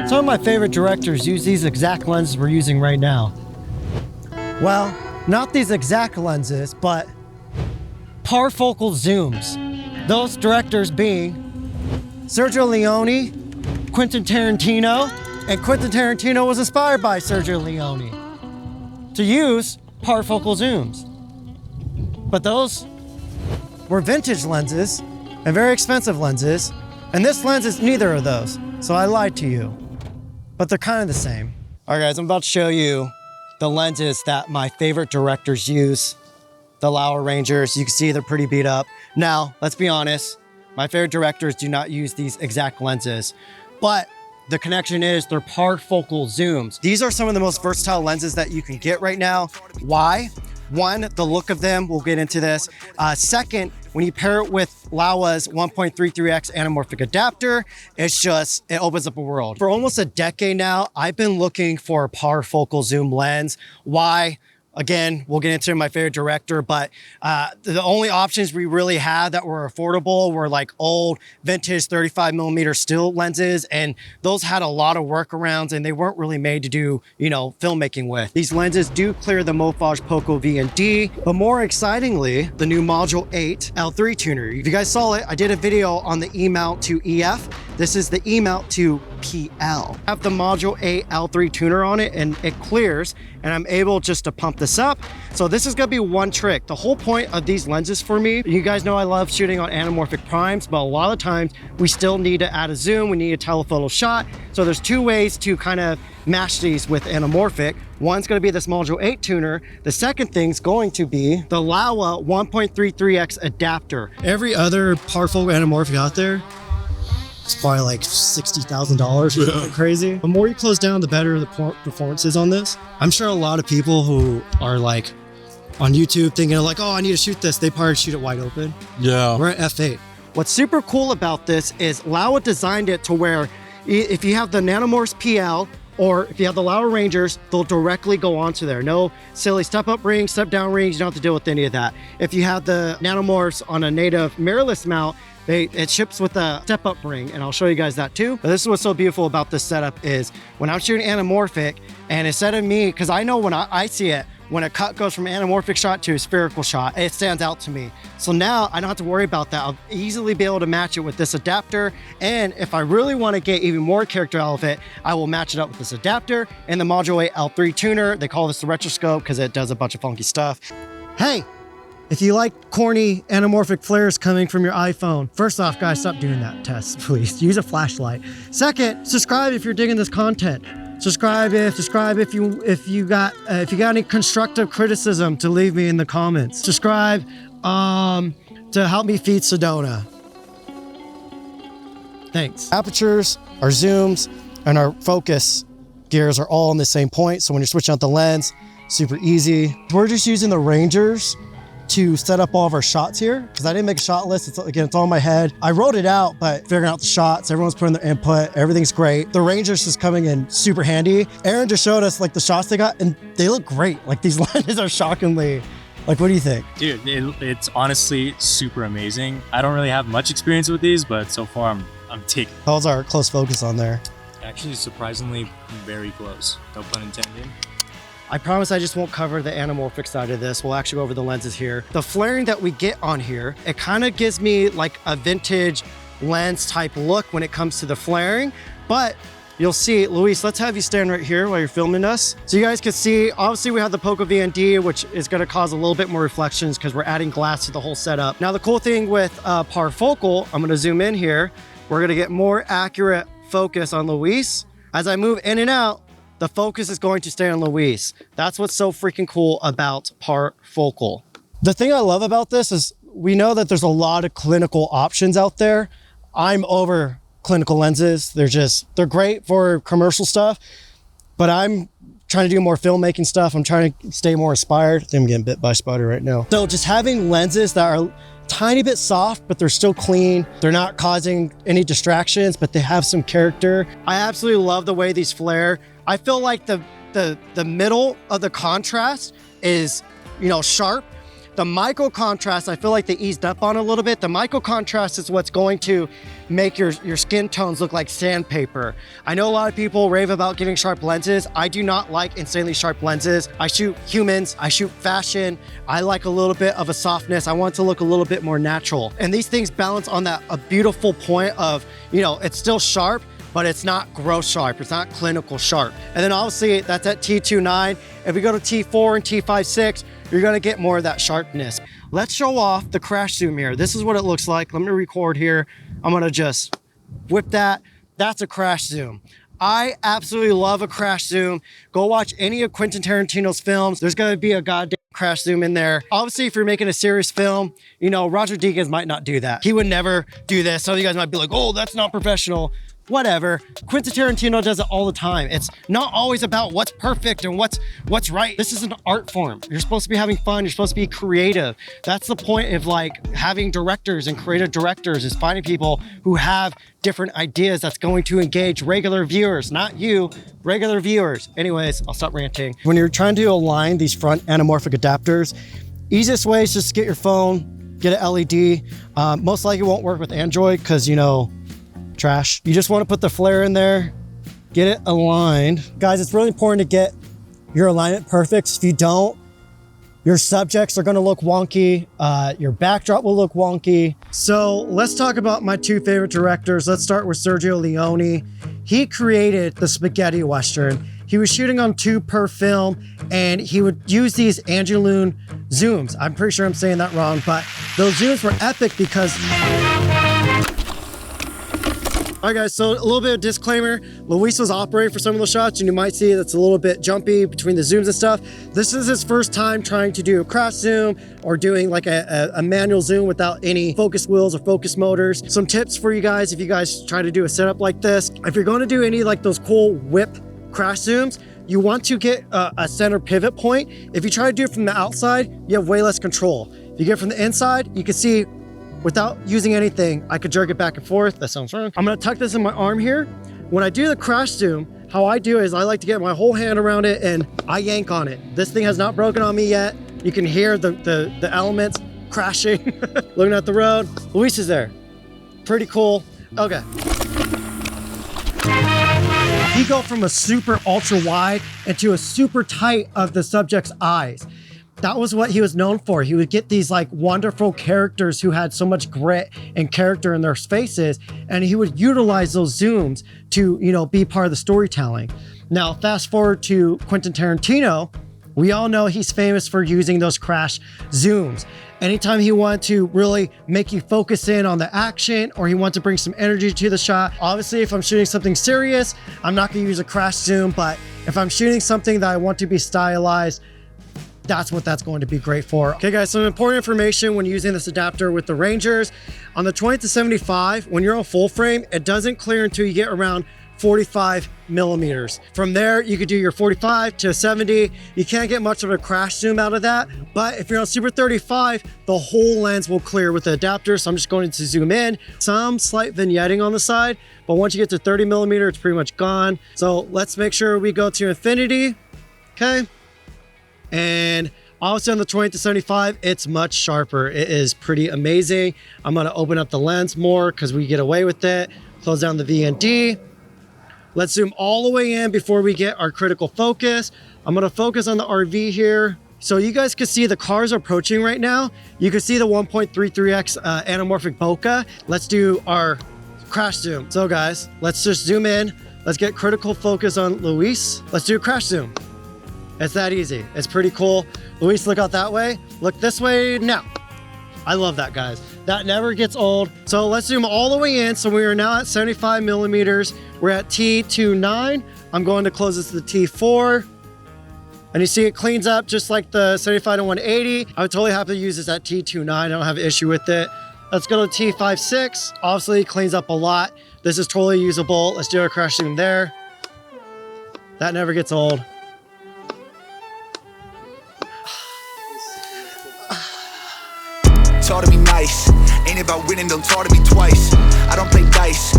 Some of my favorite directors use these exact lenses we're using right now. Well, not these exact lenses, but parfocal zooms. Those directors being Sergio Leone, Quentin Tarantino, and Quentin Tarantino was inspired by Sergio Leone to use parfocal zooms. But those were vintage lenses and very expensive lenses, and this lens is neither of those, so I lied to you. But they're kind of the same. All right, guys, I'm about to show you the lenses that my favorite directors use. The Laowa Rangers, you can see they're pretty beat up. Now, let's be honest, my favorite directors do not use these exact lenses, but the connection is they're parfocal zooms. These are some of the most versatile lenses that you can get right now. Why? One, the look of them, we'll get into this. Second, when you pair it with Laowa's 1.33x anamorphic adapter, it opens up a world. For almost a decade now, I've been looking for a parfocal zoom lens. Why? Again, we'll get into my favorite director, but the only options we really had that were affordable were like old vintage 35mm still lenses, and those had a lot of workarounds and they weren't really made to do, filmmaking with. These lenses do clear the Mofage Poco V and D, but more excitingly, the new Module 8 L3 tuner. If you guys saw it, I did a video on the E mount to EF. This is the E mount to PL. I have the Module 8 L3 tuner on it and it clears, and I'm able just to pump this up. So this is gonna be one trick. The whole point of these lenses for me, you guys know I love shooting on anamorphic primes, but a lot of times we still need to add a zoom, we need a telephoto shot. So there's two ways to kind of match these with anamorphic. One's gonna be this Module 8 tuner. The second thing's going to be the Laowa 1.33x adapter. Every other parfocal anamorphic out there, it's probably like $60,000 or something crazy. The more you close down, the better the performance is on this. I'm sure a lot of people who are like on YouTube thinking like, oh, I need to shoot this, they probably shoot it wide open. Yeah. We're at f8. What's super cool about this is Laowa designed it to where if you have the Nanomorphs PL, or if you have the Laowa Rangers, they'll directly go onto there. No silly step-up rings, step-down rings, you don't have to deal with any of that. If you have the Nanomorphs on a native mirrorless mount, it ships with a step-up ring, and I'll show you guys that too. But this is what's so beautiful about this setup is when I'm shooting anamorphic, and instead of me, because I know when I see it, when a cut goes from anamorphic shot to a spherical shot, it stands out to me. So now I don't have to worry about that. I'll easily be able to match it with this adapter. And if I really want to get even more character out of it, I will match it up with this adapter and the Module 8 L3 tuner. They call this the retroscope because it does a bunch of funky stuff. Hey, if you like corny anamorphic flares coming from your iPhone, first off, guys, stop doing that test, please. Use a flashlight. Second, subscribe if you're digging this content. Subscribe if you got any constructive criticism to leave me in the comments. Subscribe to help me feed Sedona. Thanks. Apertures, our zooms, and our focus gears are all on the same point. So when you're switching out the lens, super easy. We're just using the Rangers to set up all of our shots here because I didn't make a shot list. It's all in my head. I wrote it out, but figuring out the shots, everyone's putting their input, everything's great. The Rangers is coming in super handy. Aaron just showed us like the shots they got and they look great. Like these lenses are shockingly, like, what do you think? Dude, it's honestly super amazing. I don't really have much experience with these, but so far I'm taking. How's our close focus on there? Actually, surprisingly very close. No pun intended. I promise I just won't cover the anamorphic side of this. We'll actually go over the lenses here. The flaring that we get on here, it kind of gives me like a vintage lens type look when it comes to the flaring, but you'll see, Luis, let's have you stand right here while you're filming us. So you guys can see, obviously we have the Poco VND, which is gonna cause a little bit more reflections because we're adding glass to the whole setup. Now the cool thing with parfocal, I'm gonna zoom in here, we're gonna get more accurate focus on Luis. As I move in and out, the focus is going to stay on Luis. That's what's so freaking cool about parfocal. The thing I love about this is we know that there's a lot of clinical options out there. I'm over clinical lenses. They're great for commercial stuff, but I'm trying to do more filmmaking stuff. I'm trying to stay more inspired. I think I'm getting bit by a spider right now. So just having lenses that are tiny bit soft, but they're still clean. They're not causing any distractions, but they have some character. I absolutely love the way these flare. I feel like the middle of the contrast is, sharp. The micro contrast, I feel like they eased up on a little bit. The micro contrast is what's going to make your skin tones look like sandpaper. I know a lot of people rave about getting sharp lenses. I do not like insanely sharp lenses. I shoot humans, I shoot fashion. I like a little bit of a softness. I want it to look a little bit more natural. And these things balance on that a beautiful point of, you know, it's still sharp, but it's not gross sharp. It's not clinical sharp. And then obviously that's at T2.9. If we go to T4 and T5.6, you're gonna get more of that sharpness. Let's show off the crash zoom here. This is what it looks like. Let me record here. I'm gonna just whip that. That's a crash zoom. I absolutely love a crash zoom. Go watch any of Quentin Tarantino's films. There's gonna be a goddamn crash zoom in there. Obviously, if you're making a serious film, you know, Roger Deakins might not do that. He would never do this. Some of you guys might be like, oh, that's not professional. Whatever. Quentin Tarantino does it all the time. It's not always about what's perfect and what's right. This is an art form. You're supposed to be having fun. You're supposed to be creative. That's the point of like having directors and creative directors, is finding people who have different ideas that's going to engage regular viewers, not you, regular viewers. Anyways, I'll stop ranting. When you're trying to align these front anamorphic adapters, easiest way is just get your phone, get an LED. Most likely it won't work with Android because, you know, trash. You just want to put the flare in there, get it aligned. Guys, it's really important to get your alignment perfect. If you don't, your subjects are going to look wonky. Your backdrop will look wonky. So let's talk about my two favorite directors. Let's start with Sergio Leone. He created the spaghetti Western. He was shooting on 2 per film, and he would use these Angeloon zooms. I'm pretty sure I'm saying that wrong, but those zooms were epic because... All right, guys, so a little bit of disclaimer. Luis was operating for some of the shots, and you might see that's a little bit jumpy between the zooms and stuff. This is his first time trying to do a crash zoom or doing like a manual zoom without any focus wheels or focus motors. Some tips for you guys if you guys try to do a setup like this. If you're going to do any like those cool whip crash zooms, you want to get a center pivot point. If you try to do it from the outside, you have way less control. If you get it from the inside, you can see without using anything, I could jerk it back and forth. That sounds wrong. I'm gonna tuck this in my arm here. When I do the crash zoom, how I do is I like to get my whole hand around it and I yank on it. This thing has not broken on me yet. You can hear the elements crashing. Looking at the road. Luis is there. Pretty cool. Okay. He go from a super ultra wide into a super tight of the subject's eyes. That was what he was known for. He would get these like wonderful characters who had so much grit and character in their faces, and he would utilize those zooms to, you know, be part of the storytelling. Now, fast forward to Quentin Tarantino. We all know he's famous for using those crash zooms. Anytime he wanted to really make you focus in on the action, or he wanted to bring some energy to the shot. Obviously, if I'm shooting something serious, I'm not gonna use a crash zoom, but if I'm shooting something that I want to be stylized, that's what that's going to be great for. Okay guys, some important information when using this adapter with the Rangers. On the 20-75, when you're on full frame, it doesn't clear until you get around 45 millimeters. From there, you could do your 45 to 70. You can't get much of a crash zoom out of that, but if you're on Super 35, the whole lens will clear with the adapter. So I'm just going to zoom in. Some slight vignetting on the side, but once you get to 30 millimeter, it's pretty much gone. So let's make sure we go to infinity, okay? And also on the 20-75, it's much sharper. It is pretty amazing. I'm gonna open up the lens more because we get away with it. Close down the VND. Let's zoom all the way in before we get our critical focus. I'm gonna focus on the RV here. So you guys can see the cars approaching right now. You can see the 1.33x anamorphic bokeh. Let's do our crash zoom. So guys, let's just zoom in. Let's get critical focus on Luis. Let's do a crash zoom. It's that easy. It's pretty cool. Luis, look out that way. Look this way now. I love that, guys. That never gets old. So let's zoom all the way in. So we are now at 75 millimeters. We're at T2.9. I'm going to close this to the T4. And you see it cleans up just like the 75 to 180. I would totally happy to use this at T2.9. I don't have an issue with it. Let's go to T5.6. Obviously, it cleans up a lot. This is totally usable. Let's do a crash zoom there. That never gets old. Taught to be nice, ain't about winning, don't talk to me twice. I don't play dice.